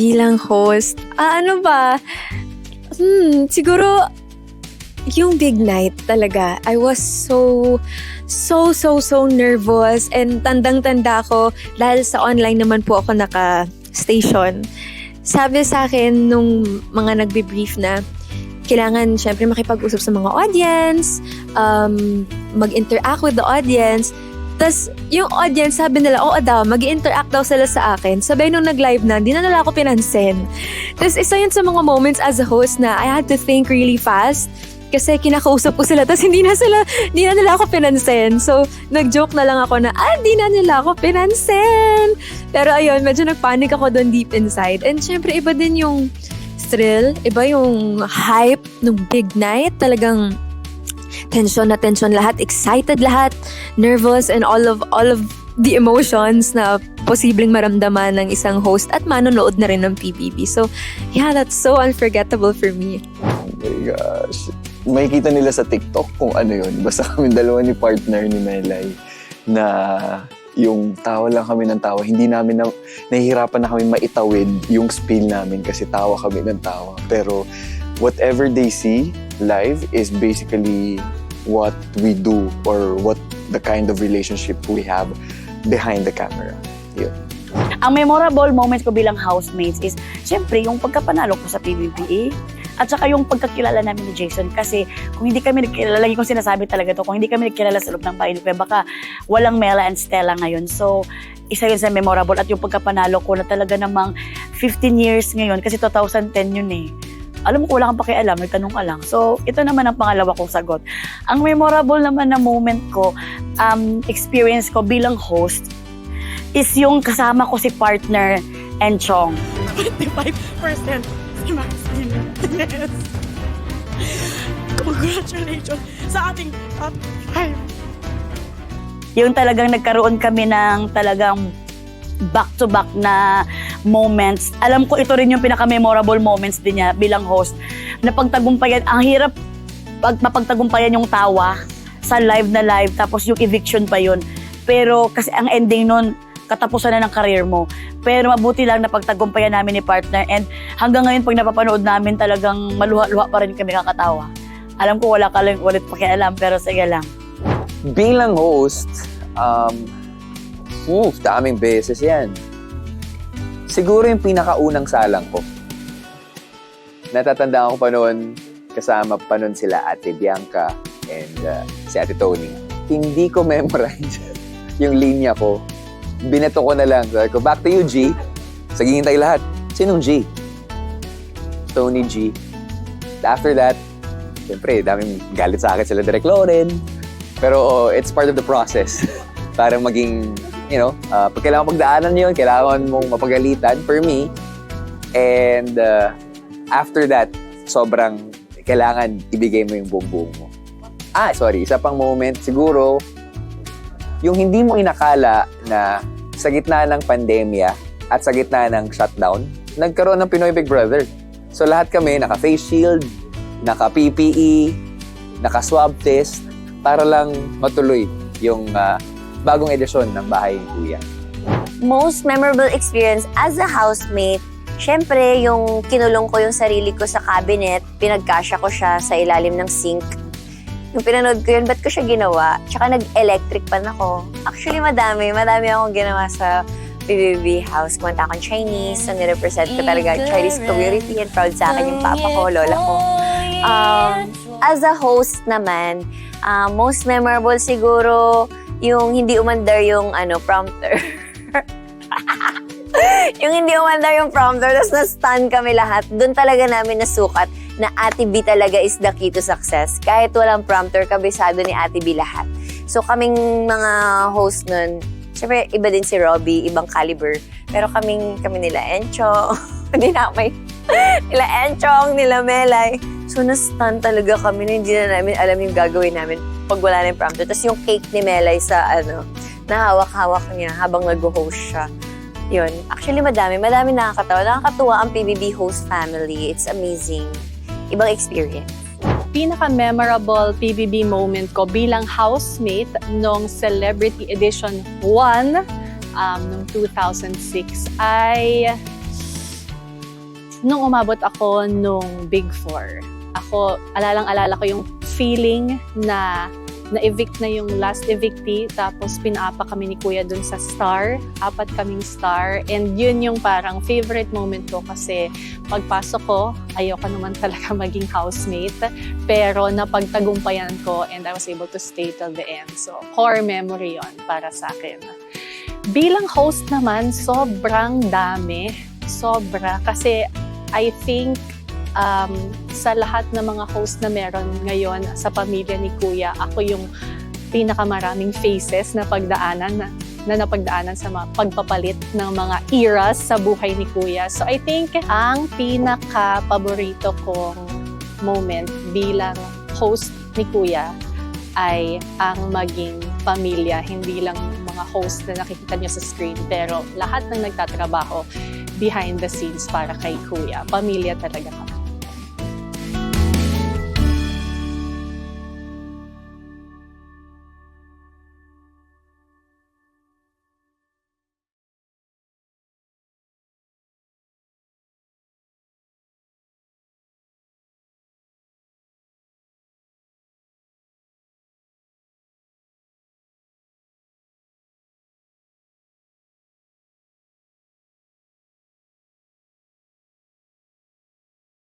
Bilang host, ano ba? Siguro yung big night talaga. I was so nervous and tandang-tanda ko dahil sa online naman po ako naka-station. Sabi sa akin nung mga nagbe-brief na kailangan syempre makipag-usap sa mga audience, mag-interact with the audience. Tapos yung audience sabi nila, oo daw, mag-interact daw sila sa akin. Sabay nung nag-live na, di na nila ako pinansin. Tapos isa yun sa mga moments as a host na I had to think really fast kasi kinakausap ko sila tapos hindi na nila ako pinansin. So, nag-joke na lang ako na, di na nila ako pinansin. Pero ayun, medyo nag-panic ako doon deep inside. And syempre, iba din yung thrill, iba yung hype ng big night. Talagang tension na tension lahat, excited lahat, nervous, and all of the emotions na posibleng maramdaman ng isang host at manonood na rin ng PBB. So, yeah, that's so unforgettable for me. Oh my gosh. Makikita nila sa TikTok kung ano yun. Basta kami dalawa ni partner ni Melay na yung tawa lang kami ng tawa. Hindi namin nahihirapan na kami maitawid yung spiel namin kasi tawa kami ng tawa. Pero whatever they see live is basically what we do or what the kind of relationship we have behind the camera. Yun. Ang memorable moments ko bilang housemates is syempre yung pagkapanalo ko sa PBBA at saka yung pagkakilala namin ni Jason kasi kung hindi kami nagkilala, lagi kong sinasabi talaga to, kung hindi kami nagkilala sa loob ng bahay ni Kuya, baka walang Mela and Stella ngayon. So, isa yun sa memorable at yung pagkapanalo ko na talaga namang 15 years ngayon kasi 2010 yun eh. Alam ko, wala kang pakialam, nagtanong ka lang. So, ito naman ang pangalawa kong sagot. Ang memorable naman na moment ko, experience ko bilang host, is yung kasama ko si partner Enchong. 25% si Maxine Martinez. Congratulations sa ating top 5. Yung talagang nagkaroon kami ng talagang back-to-back na moments. Alam ko ito rin yung pinaka-memorable moments din niya bilang host. Napagtagumpayan, ang hirap mapagtagumpayan yung tawa sa live na live, tapos yung eviction pa yun. Pero kasi ang ending nun, katapusan na ng career mo. Pero mabuti lang napagtagumpayan namin ni partner and hanggang ngayon pag napapanood namin talagang maluha-luha pa rin kami kakatawa. Alam ko wala ka lang ulit pakialam pero sige lang. Bilang host, daming beses yan. Siguro yung pinakaunang salang ko. Natatandaan ko pa noon, kasama pa noon sila Ate Bianca and si Ate Tony. Hindi ko memorize yung linya ko. Binato ko na lang. Sabi ko, back to you, G. Sagingin tayo lahat. Sinong G? Tony G. After that, siyempre, daming galit sa akin sila Direk Loren. Pero it's part of the process. Para maging, pag kailangan magdaanan yun, kailangan mong mapagalitan for me. And after that, sobrang kailangan ibigay mo yung buong mo. Isa pang moment, siguro, yung hindi mo inakala na sa gitna ng pandemya at sa gitna ng shutdown, nagkaroon ng Pinoy Big Brother. So lahat kami naka-face shield, naka-PPE, naka-swab test para lang matuloy yung bagong edisyon ng Bahay ni Kuya. Most memorable experience as a housemate, syempre yung kinulong ko yung sarili ko sa cabinet, pinagkasya ko siya sa ilalim ng sink. Nung pinanood ko yun, ba't ko siya ginawa? Tsaka nag-electric pan ako. Actually, madami akong ginawa sa PBB house. Kumanta akong Chinese, so nirepresent ko talaga Chinese community and proud sa akin yung papa ko, lola ko. As a host naman, most memorable siguro yung hindi umandar yung prompter. Yung hindi umandar yung prompter, tapos na-stun kami lahat. Doon talaga namin nasukat na Ate B talaga is the key to success. Kahit walang prompter, kabisado ni Ate B lahat. So kaming mga host nun, syempre iba din si Robbie, ibang caliber. Pero kami nila Enchong, nila Enchong, nila Melay. So na-stun talaga kami na hindi na namin alam yung gagawin namin pag wala na yung prompter. Tapos yung cake ni Melay sa nahawak-hawak niya habang nag-host siya. Yun. Actually, madami nakakatawa. Nakakatuwa ang PBB host family. It's amazing. Ibang experience. Pinaka-memorable PBB moment ko bilang housemate nung Celebrity Edition 1 noong 2006 ay nung umabot ako nung Big Four. Ako, alalang-alala ko yung feeling na na-evict na yung last evictee, tapos pinaapa kami ni Kuya dun sa Star, 4 kaming Star, and yun yung parang favorite moment ko kasi pagpasok ko, ayoko naman talaga maging housemate, pero napagtagumpayan ko and I was able to stay till the end. So, core memory yon para sa akin. Bilang host naman, sobrang dami. Sobra. Kasi I think sa lahat ng mga host na meron ngayon sa pamilya ni Kuya, ako yung pinakamaraming faces na napagdaanan sa mga pagpapalit ng mga eras sa buhay ni Kuya. So I think ang pinaka-paborito kong moment bilang host ni Kuya ay ang maging pamilya, hindi lang mga host na nakikita niyo sa screen, pero lahat ng nagtatrabaho behind the scenes para kay Kuya. Pamilya talaga kami.